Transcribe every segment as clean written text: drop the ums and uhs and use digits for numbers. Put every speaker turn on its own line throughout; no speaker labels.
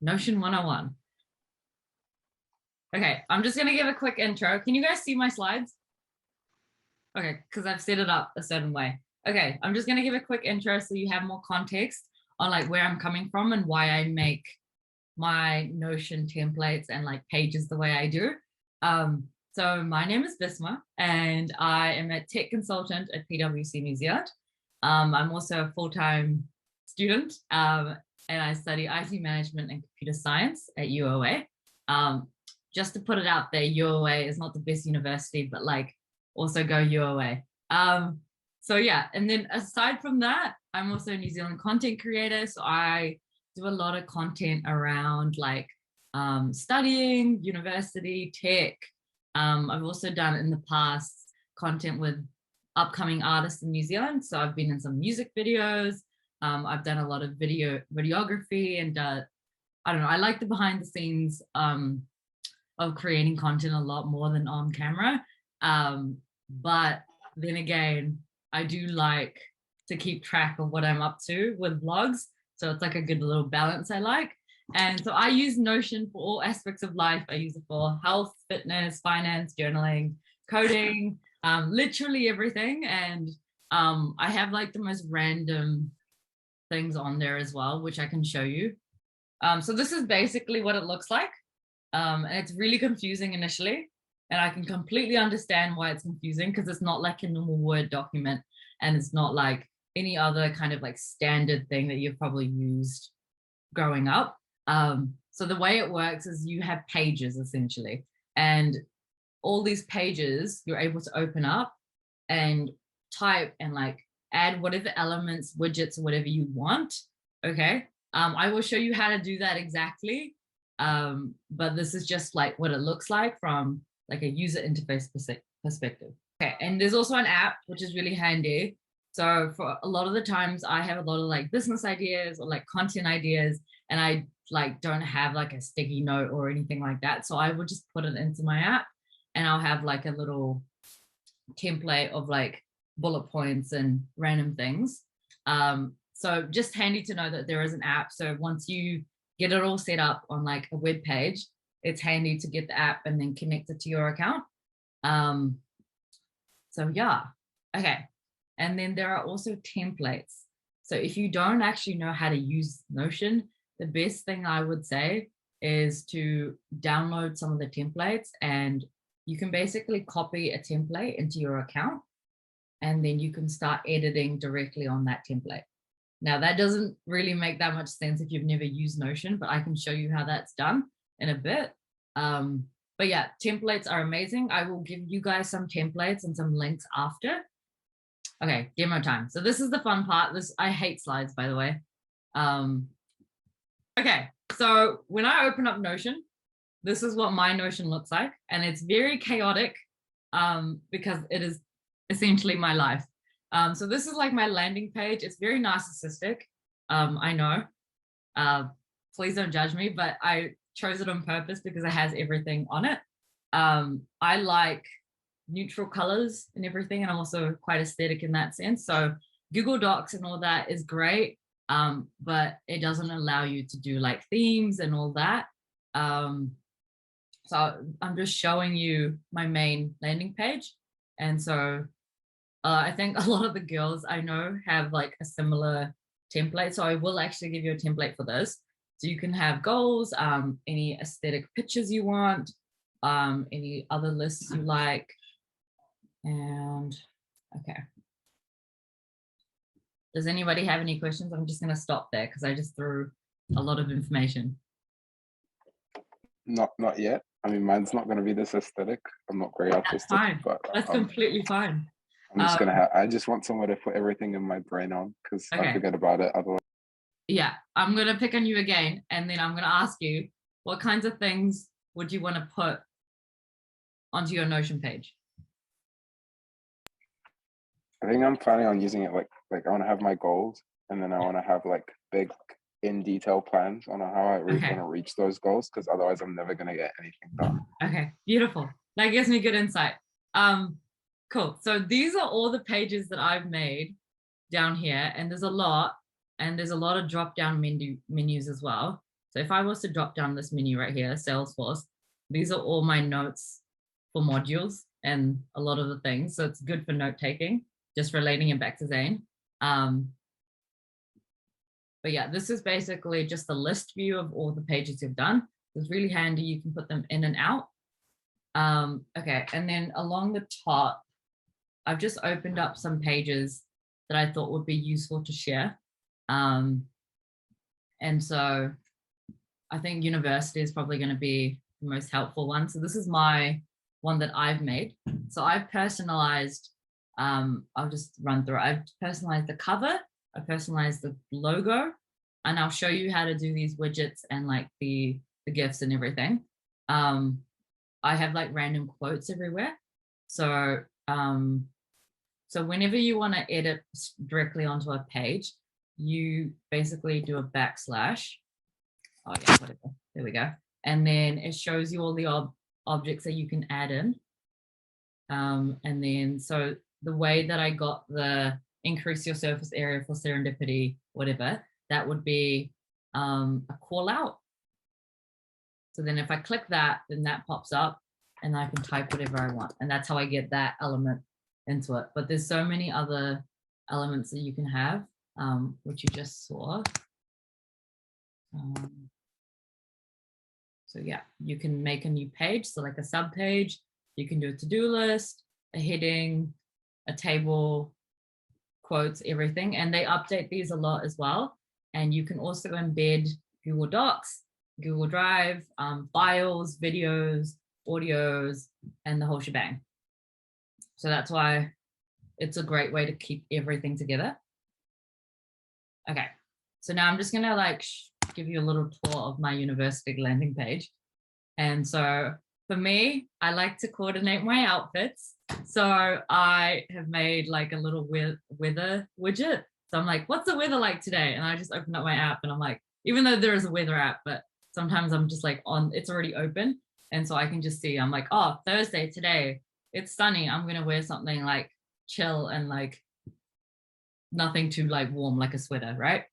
Notion 101. Okay, I'm just gonna give a quick intro. Can you guys see my slides? Okay, because I've set it up a certain way. Okay, I'm just gonna give a quick intro so you have more context on like where I'm coming from and why I make my Notion templates and like pages the way I do. So my name is Bismah and I am a tech consultant at PwC New Zealand. I'm also a full-time student and I study IT management and computer science at UOA. Just to put it out there, UOA is not the best university, but like also go UOA. So yeah, and then aside from that, I'm also a New Zealand content creator. So I do a lot of content around like studying, university, tech. I've also done in the past content with upcoming artists in New Zealand. So I've been in some music videos. I've done a lot of videography and I don't know, I like the behind the scenes of creating content a lot more than on camera. But then again, I do like to keep track of what I'm up to with vlogs. So it's like a good little balance I like. And so I use Notion for all aspects of life. I use it for health, fitness, finance, journaling, coding, literally everything. And I have like the most random things on there as well, which I can show you. So this is basically what it looks like. And it's really confusing initially. And I can completely understand why it's confusing because it's not like a normal Word document and it's not like any other kind of like standard thing that you've probably used growing up. So the way it works is you have pages essentially, and all these pages you're able to open up and type and like add whatever elements, widgets, or whatever you want. Okay. I will show you how to do that exactly. But this is just like what it looks like from like a user interface perspective. Okay, and there's also an app which is really handy. So for a lot of the times I have a lot of like business ideas or like content ideas and I like don't have like a sticky note or anything like that. So I would just put it into my app and I'll have like a little template of like bullet points and random things. So just handy to know that there is an app. So once you get it all set up on like a web page, it's handy to get the app and then connect it to your account. So yeah, okay. And then there are also templates. So if you don't actually know how to use Notion, the best thing I would say is to download some of the templates and you can basically copy a template into your account and then you can start editing directly on that template. Now that doesn't really make that much sense if you've never used Notion, but I can show you how that's done in a bit. But yeah, templates are amazing. I will give you guys some templates and some links after. Okay, demo time. So this is the fun part. I hate slides, by the way. Okay, so when I open up Notion, this is what my Notion looks like. And it's very chaotic because it is essentially my life. So this is like my landing page. It's very narcissistic. I know. Please don't judge me, but I chose it on purpose because it has everything on it. I like neutral colors and everything, and I'm also quite aesthetic in that sense. So Google Docs and all that is great, but it doesn't allow you to do like themes and all that. So I'm just showing you my main landing page. And so I think a lot of the girls I know have like a similar template. So I will actually give you a template for this. So you can have goals, any aesthetic pictures you want, any other lists you like. And okay. Does anybody have any questions? I'm just going to stop there because I just threw a lot of information.
Not yet. I mean, mine's not going to be this aesthetic. I'm not very artistic.
That's fine.
But
that's completely fine.
I'm just gonna I just want somewhere to put everything in my brain on because I forget about it otherwise.
Yeah, I'm gonna pick on you again, and then I'm gonna ask you what kinds of things would you want to put onto your Notion page?
I think I'm planning on using it like I want to have my goals, and then I want to have like big in detail plans on how I want to reach those goals, because otherwise I'm never gonna get anything done.
Okay, beautiful. That gives me good insight. Cool. So these are all the pages that I've made down here, and there's a lot of drop down menus as well. So if I was to drop down this menu right here, Salesforce, these are all my notes for modules and a lot of the things. So it's good for note taking, just relating it back to Zane. But yeah, this is basically just a list view of all the pages you've done. It's really handy. You can put them in and out. Okay, and then along the top, I've just opened up some pages that I thought would be useful to share. And so I think university is probably going to be the most helpful one. So this is my one that I've made. So I've personalized, I'll just run through it. I've personalized the cover, I personalized the logo, and I'll show you how to do these widgets and like the GIFs and everything. I have like random quotes everywhere. So, so whenever you want to edit directly onto a page, you basically do a backslash. Oh yeah, whatever. There we go. And then it shows you all the objects that you can add in. And then, so the way that I got the increase your surface area for serendipity, whatever, that would be a call out. So then if I click that, then that pops up and I can type whatever I want. And that's how I get that element into it. But there's so many other elements that you can have, which you just saw. So yeah, you can make a new page. So like a sub page, you can do a to-do list, a heading, a table, quotes, everything. And they update these a lot as well. And you can also embed Google Docs, Google Drive, files, videos, audios, and the whole shebang. So that's why it's a great way to keep everything together. Okay, so now I'm just gonna like give you a little tour of my university landing page. And so for me, I like to coordinate my outfits. So I have made like a little weather widget. So I'm like, what's the weather like today? And I just open up my app and I'm like, even though there is a weather app, but sometimes I'm just like it's already open. And so I can just see, I'm like, oh, Thursday today, it's sunny. I'm going to wear something like chill and like nothing too like warm, like a sweater, right?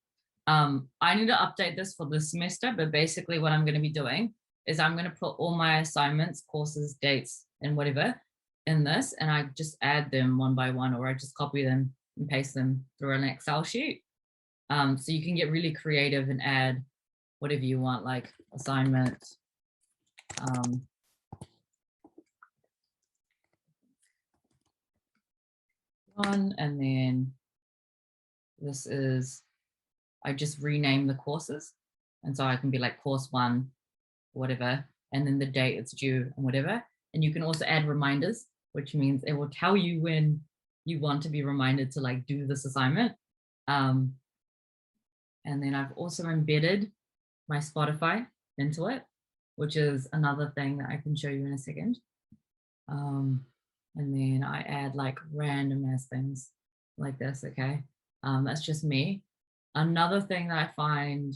I need to update this for this semester, but basically what I'm going to be doing is I'm going to put all my assignments, courses, dates, and whatever in this, and I just add them one by one, or I just copy them and paste them through an Excel sheet. So you can get really creative and add whatever you want, like assignment. One, and then this is, I just rename the courses. And so I can be like course 1, whatever, and then the date it's due and whatever. And you can also add reminders, which means it will tell you when you want to be reminded to like do this assignment. And then I've also embedded my Spotify into it, which is another thing that I can show you in a second. And then I add like random ass things like this, okay? That's just me. Another thing that I find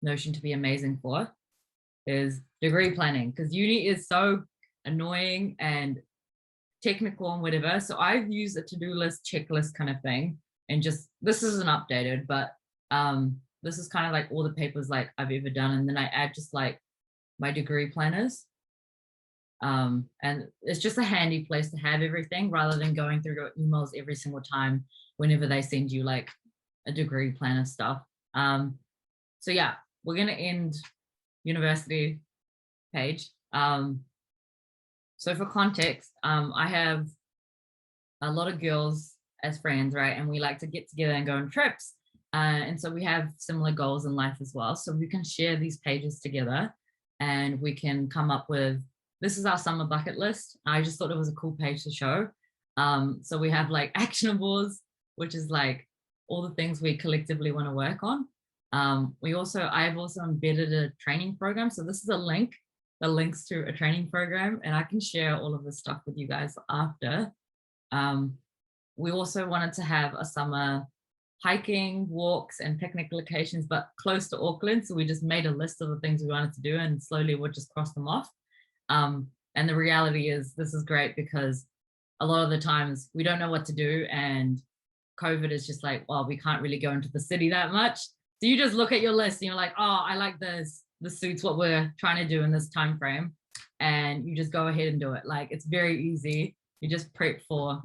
Notion to be amazing for is degree planning, because uni is so annoying and technical and whatever. So I've used a to-do list, checklist kind of thing, and just, this isn't updated, but this is kind of like all the papers like I've ever done, and then I add just like my degree planners. And it's just a handy place to have everything rather than going through your emails every single time whenever they send you like a degree planner stuff. So yeah, we're gonna end university page. So for context, I have a lot of girls as friends, right? And we like to get together and go on trips. And so we have similar goals in life as well. So we can share these pages together and we can come up with, this is our summer bucket list. I just thought it was a cool page to show. So we have like actionables, which is like all the things we collectively want to work on. I've also embedded a training program. So this is a link that links to a training program, and I can share all of this stuff with you guys after. We also wanted to have a summer hiking, walks, and picnic locations, but close to Auckland. So we just made a list of the things we wanted to do, and slowly we'll just cross them off. And the reality is this is great because a lot of the times we don't know what to do, and COVID is just like, well, we can't really go into the city that much. So you just look at your list and you're like, oh, I like this. This suits what we're trying to do in this time frame. And you just go ahead and do it. Like, it's very easy. You just prep for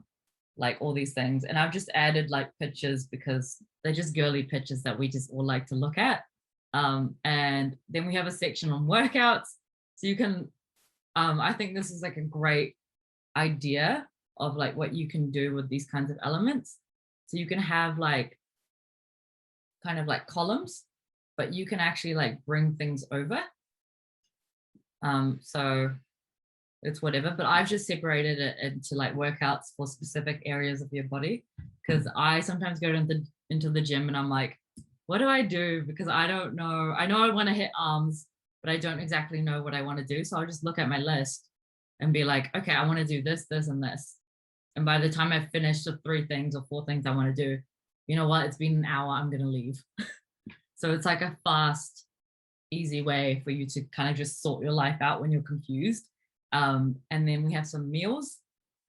like all these things. And I've just added like pictures because they're just girly pictures that we just all like to look at. And then we have a section on workouts. So you can, I think this is like a great idea of like what you can do with these kinds of elements. So you can have like kind of like columns, but you can actually like bring things over. So it's whatever, but I've just separated it into like workouts for specific areas of your body, because I sometimes go into the gym and I'm like, what do I do? Because I don't know. I know I want to hit arms, but I don't exactly know what I want to do. So I'll just look at my list and be like, okay, I want to do this, this, and this. And by the time I've finished the 3 things or 4 things I want to do, you know what? It's been an hour. I'm going to leave. So it's like a fast, easy way for you to kind of just sort your life out when you're confused. And then we have some meals.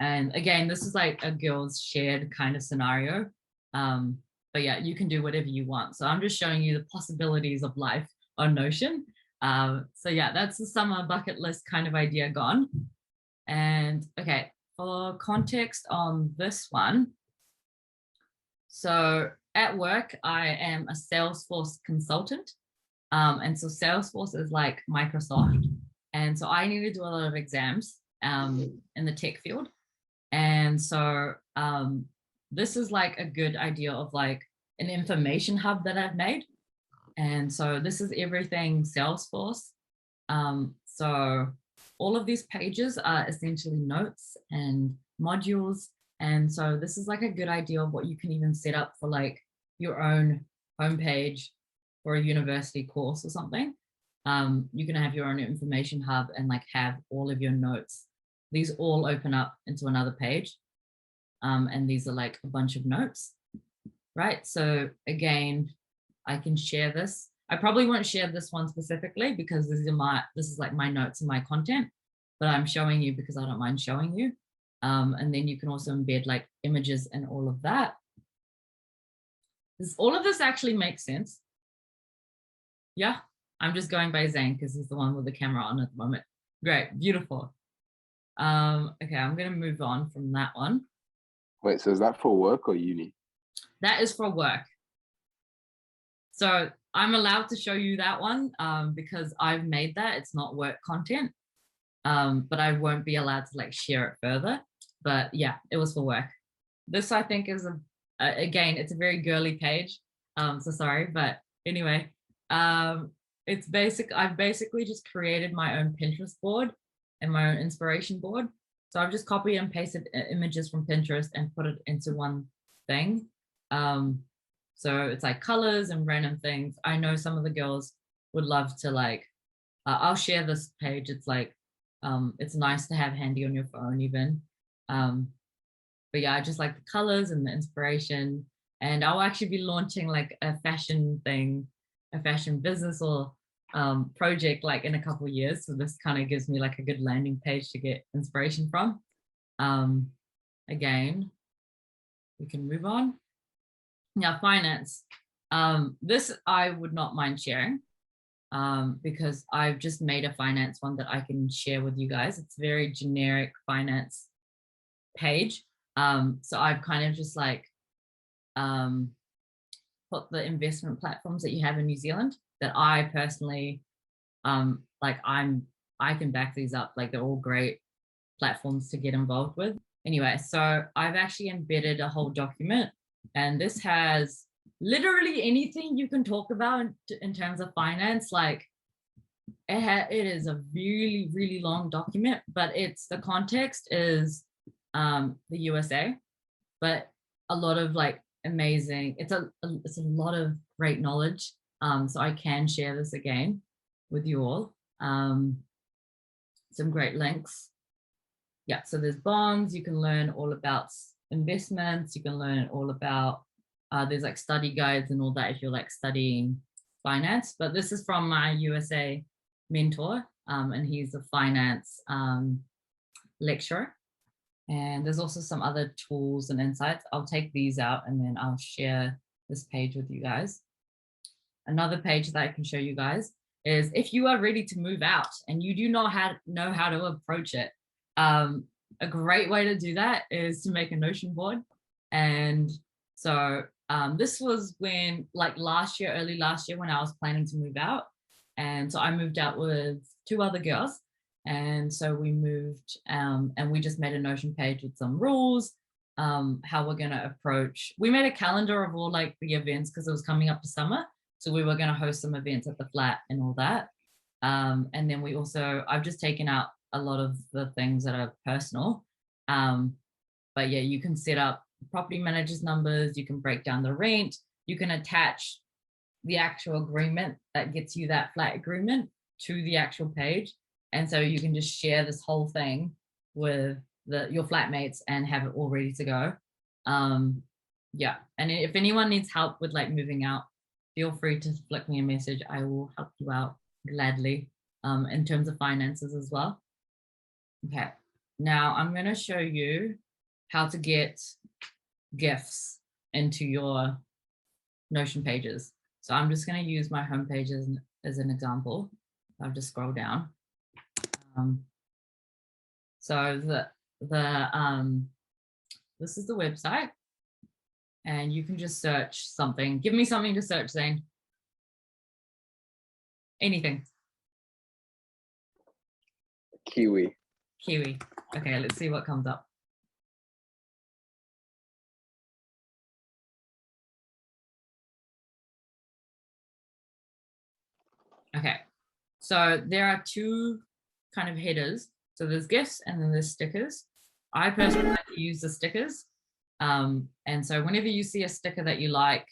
And again, this is like a girls shared kind of scenario. But yeah, you can do whatever you want. So I'm just showing you the possibilities of life on Notion. So yeah, that's the summer bucket list kind of idea gone. And okay, for context on this one. So at work, I am a Salesforce consultant. And so Salesforce is like Microsoft. And so I need to do a lot of exams in the tech field. And so this is like a good idea of like an information hub that I've made. And so this is everything Salesforce. So all of these pages are essentially notes and modules. And so this is like a good idea of what you can even set up for like your own homepage or a university course or something. You can have your own information hub and like have all of your notes. These all open up into another page. And these are like a bunch of notes, right? So again, I can share this. I probably won't share this one specifically because this is like my notes and my content, but I'm showing you because I don't mind showing you. And then you can also embed like images and all of that. All of this actually makes sense. Yeah, I'm just going by Zane because he's the one with the camera on at the moment. Great, beautiful. Okay, I'm gonna move on from that one.
Wait, so is that for work or uni?
That is for work. So I'm allowed to show you that one because I've made that. It's not work content, but I won't be allowed to like share it further. But yeah, it was for work. This I think is again, it's a very girly page. So sorry, but anyway, it's basic. I've basically just created my own Pinterest board and my own inspiration board. So I've just copied and pasted images from Pinterest and put it into one thing. So it's like colors and random things. I know some of the girls would love to like, I'll share this page. It's like, it's nice to have handy on your phone even. But yeah, I just like the colors and the inspiration. And I'll actually be launching like a fashion thing, a fashion business or project like in a couple of years. So this kind of gives me like a good landing page to get inspiration from. Again, we can move on. Now, finance. This I would not mind sharing because I've just made a finance one that I can share with you guys. It's very generic finance page. So I've kind of just like put the investment platforms that you have in New Zealand that I personally like I can back these up. Like they're all great platforms to get involved with. Anyway, so I've actually embedded a whole document, and this has literally anything you can talk about in terms of finance. Like it is a really, really long document, but the context is the USA, but a lot of like amazing, it's a lot of great knowledge. So I can share this again with you all. Some great links. Yeah, so there's bonds. You can learn all about investments. You can learn all about, there's like study guides and all that if you're like studying finance. But this is from my USA mentor, and he's a finance lecturer. And there's also some other tools and insights. I'll take these out and then I'll share this page with you guys. another page that I can show you guys is if you are ready to move out and you do not know how to approach it. A great way to do that is to make a Notion board. And so this was when, like early last year when I was planning to move out. And so I moved out with 2 other girls. And so we moved and we just made a Notion page with some rules, how we're going to approach. We made a calendar of all like the events because it was coming up to summer. So we were going to host some events at the flat and all that. And then we also, I've just taken out a lot of the things that are personal. But yeah, you can set up property managers numbers, you can break down the rent, you can attach the actual agreement that gets you that flat agreement to the actual page. And so you can just share this whole thing with your flatmates and have it all ready to go. Yeah, and if anyone needs help with like moving out, feel free to flick me a message. I will help you out gladly in terms of finances as well. Okay, now I'm going to show you how to get GIFs into your Notion pages. So I'm just going to use my home page as an example. I'll just scroll down. So this is the website, and you can just search something. Give me something to search, Zane. Anything.
Kiwi.
Kiwi. Okay, let's see what comes up. Okay, so there are 2 kind of headers. So there's GIFs and then there's stickers. I personally like to use the stickers. And so whenever you see a sticker that you like,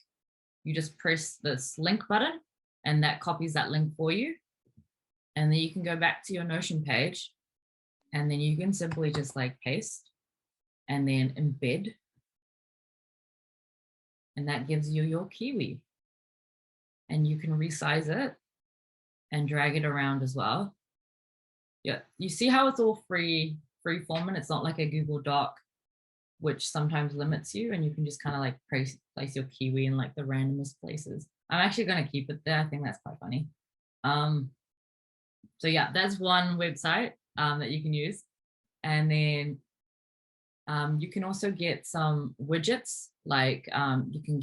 you just press this link button and that copies that link for you. And then you can go back to your Notion page and then you can simply just like paste and then embed. And that gives you your Kiwi. And you can resize it and drag it around as well. Yeah, you see how it's all free form and it's not like a Google Doc, which sometimes limits you, and you can just kind of like place your Kiwi in like the randomest places. I'm actually going to keep it there. I think that's quite funny. So yeah, that's one website that you can use. And then you can also get some widgets, like you can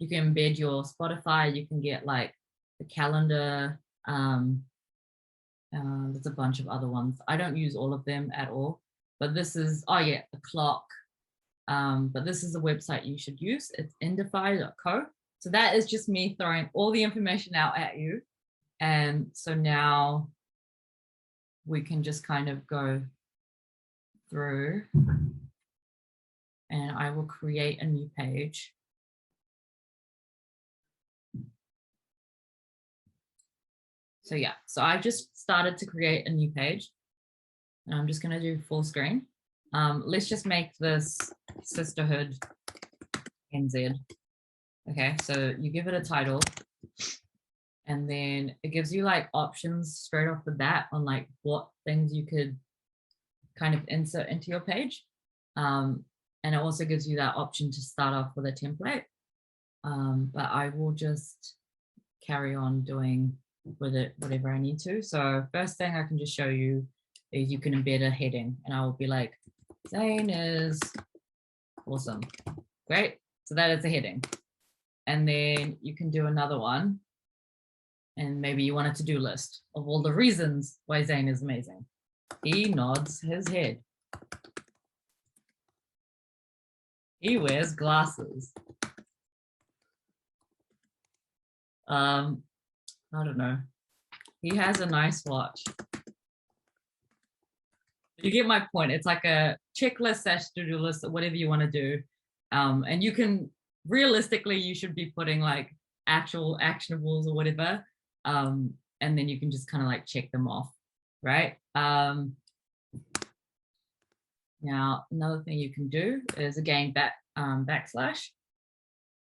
embed your Spotify, you can get like the calendar. There's a bunch of other ones. I don't use all of them at all, but this is, oh yeah, a clock. But this is a website you should use. It's indify.co. So that is just me throwing all the information out at you. And so now we can just kind of go through and I will create a new page. So yeah, so I've just started to create a new page and I'm just going to do full screen. Let's just make this Sisterhood NZ. Okay, so you give it a title and then it gives you like options straight off the bat on like what things you could kind of insert into your page. And it also gives you that option to start off with a template. But I will just carry on doing with it whatever I need to. So first thing I can just show you is you can embed a heading and I will be like, Zane is awesome. Great. So that is a heading. And then you can do another one. And maybe you want a to-do list of all the reasons why Zane is amazing. He nods his head. He wears glasses. I don't know. He has a nice watch. You get my point. It's like a checklist / to-do list or whatever you want to do. And you can, realistically, you should be putting like actual actionables or whatever. And then you can just kind of like check them off, right? Now, another thing you can do is again backslash.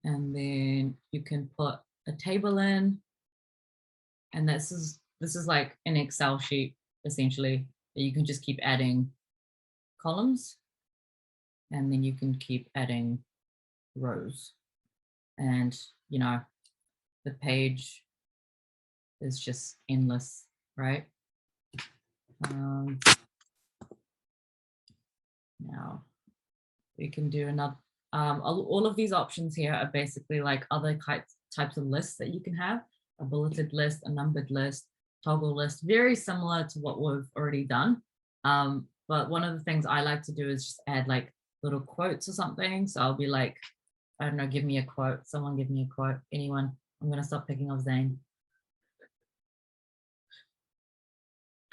And then you can put a table in. And this is like an Excel sheet, essentially, that you can just keep adding columns. And then you can keep adding rows. And, you know, the page is just endless, right? Now we can do another, all of these options here are basically like other types of lists that you can have, a bulleted list, a numbered list, toggle list, very similar to what we've already done. But one of the things I like to do is just add like little quotes or something. So I'll be like, I don't know, give me a quote. Someone give me a quote. Anyone. I'm going to stop picking off Zane.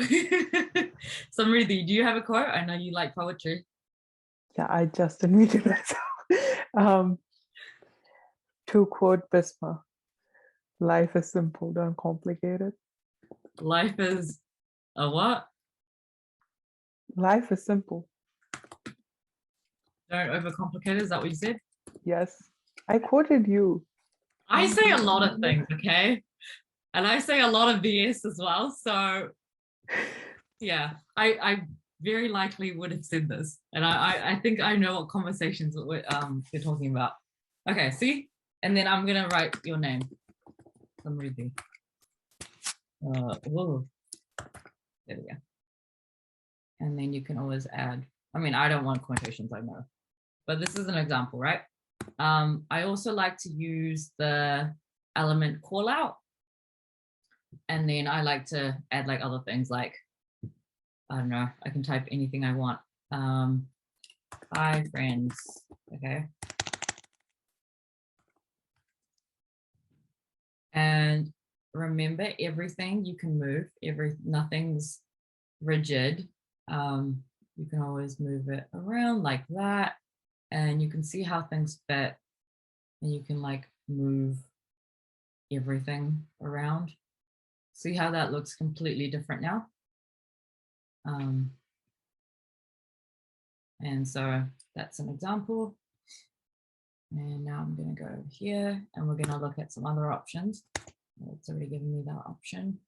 Samriddhi, do you have a quote? I know you like poetry.
Yeah, I just unmuted myself. To quote Bismah, life is simple, don't complicate it.
Life is a what?
Life is simple.
Don't overcomplicate it. Is that what you said?
Yes, I quoted you.
I say a lot of things, okay? And I say a lot of BS as well. So yeah, I very likely would have said this. And I think I know what conversations we're talking about. Okay, see? And then I'm gonna write your name. Samriddhi. Whoa. There we go. And then you can always add, I mean, I don't want quotations, I know. But this is an example, right? I also like to use the element call out. And then I like to add like other things like, I don't know, I can type anything I want. Hi friends, okay. And remember, everything you can move, nothing's rigid. You can always move it around like that. And you can see how things fit. And you can like move everything around. See how that looks completely different now? And so that's an example. And now I'm going to go here and we're going to look at some other options. It's already given me that option.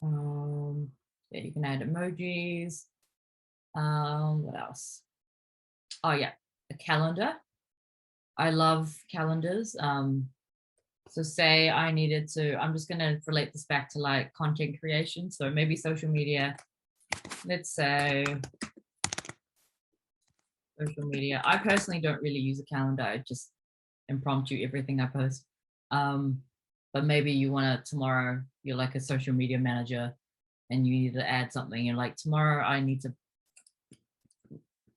Yeah, you can add emojis. What else? Oh yeah, a calendar. I love calendars. So say I needed to, I'm just going to relate this back to like content creation. So maybe social media, let's say social media. I personally don't really use a calendar. I just impromptu everything I post. But maybe you want to, tomorrow, you're like a social media manager and you need to add something. You're like, tomorrow I need to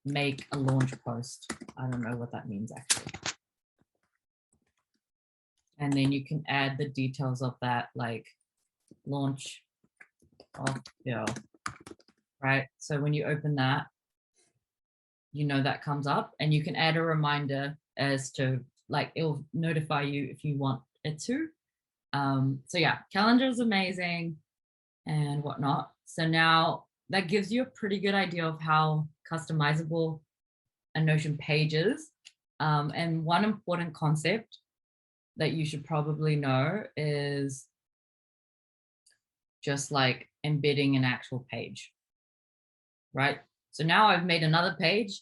make a launch post. I don't know what that means actually. And then you can add the details of that, like launch off bill, right? So when you open that, you know that comes up and you can add a reminder as to like, it'll notify you if you want it to. So yeah, calendar is amazing and whatnot. So now that gives you a pretty good idea of how customizable a Notion page is. And one important concept that you should probably know is just like embedding an actual page, right? So now I've made another page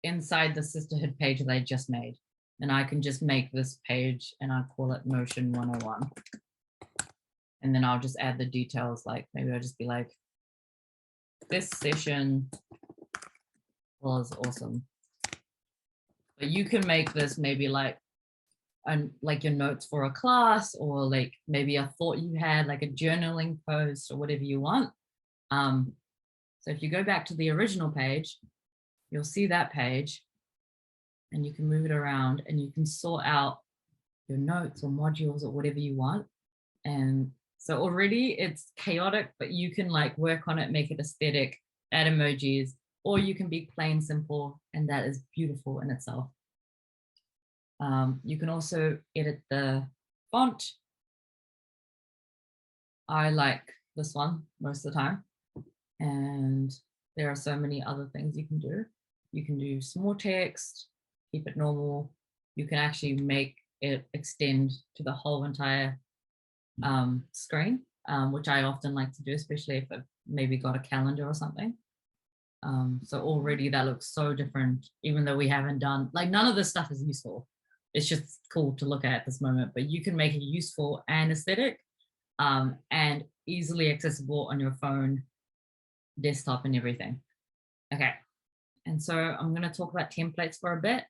inside the sisterhood page that I just made. And I can just make this page and I'll call it Notion 101. And then I'll just add the details, like maybe I'll just be like, this session was awesome. But you can make this maybe like your notes for a class, or like maybe a thought you had, like a journaling post or whatever you want. So if you go back to the original page, you'll see that page and you can move it around and you can sort out your notes or modules or whatever you want. And so already it's chaotic, but you can like work on it, make it aesthetic, add emojis, or you can be plain simple, and that is beautiful in itself. You can also edit the font. I like this one most of the time. And there are so many other things you can do. You can do small text, keep it normal. You can actually make it extend to the whole entire screen, which I often like to do, especially if I've maybe got a calendar or something. So already that looks so different, even though we haven't done, like none of this stuff is useful. it's just cool to look at this moment, but you can make it useful and aesthetic and easily accessible on your phone, desktop, and everything. Okay, and so I'm going to talk about templates for a bit,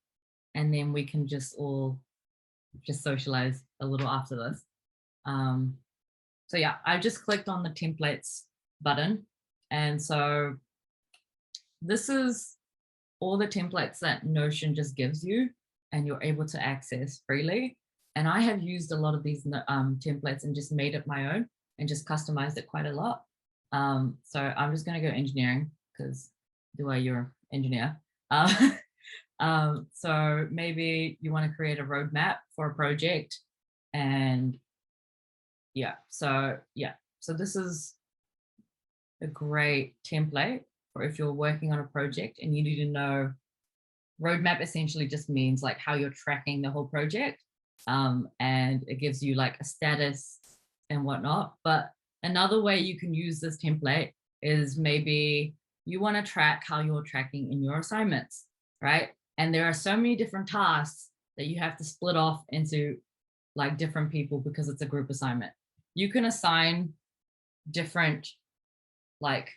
and then we can just all just socialize a little after this. So yeah, I just clicked on the templates button, and so this is all the templates that Notion just gives you, and you're able to access freely. And I have used a lot of these templates and just made it my own and just customized it quite a lot. So I'm just going to go engineering because the way you're engineer. So maybe you want to create a roadmap for a project, and so this is a great template for if you're working on a project and you need to know. Roadmap essentially just means like how you're tracking the whole project, and it gives you like a status and whatnot. But another way you can use this template is maybe you want to track how you're tracking in your assignments, right? And there are so many different tasks that you have to split off into like different people because it's a group assignment. You can assign different like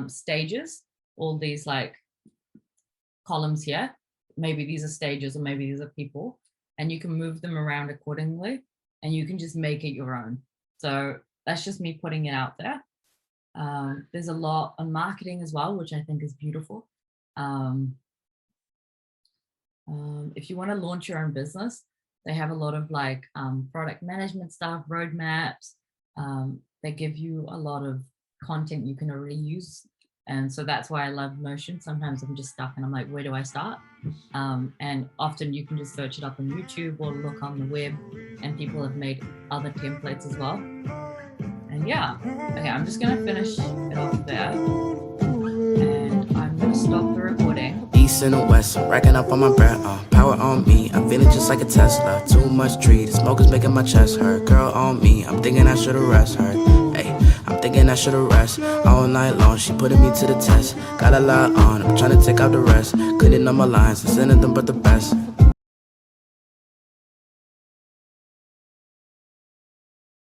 stages, all these like columns here. Maybe these are stages or maybe these are people, and you can move them around accordingly, and you can just make it your own. So that's just me putting it out there. There's a lot on marketing as well, which I think is beautiful. If you want to launch your own business, they have a lot of like product management stuff, roadmaps. They give you a lot of content you can already use. And so that's why I love Notion. Sometimes I'm just stuck and I'm like, where do I start? And often you can just search it up on YouTube or look on the web, and people have made other templates as well. And yeah, okay, I'm just gonna finish it off there. And I'm gonna stop the recording.
East and the west, racking up on my breath, power on me, I'm feeling just like a Tesla. Too much tree, the smoke is making my chest hurt. Girl on me, I'm thinking I should've rest her. Hey, I'm thinking I should've rest. All night long, she putting me to the test. Got a lot on, I'm trying to take out the rest. Cleaning up my lines, and sending them but the best.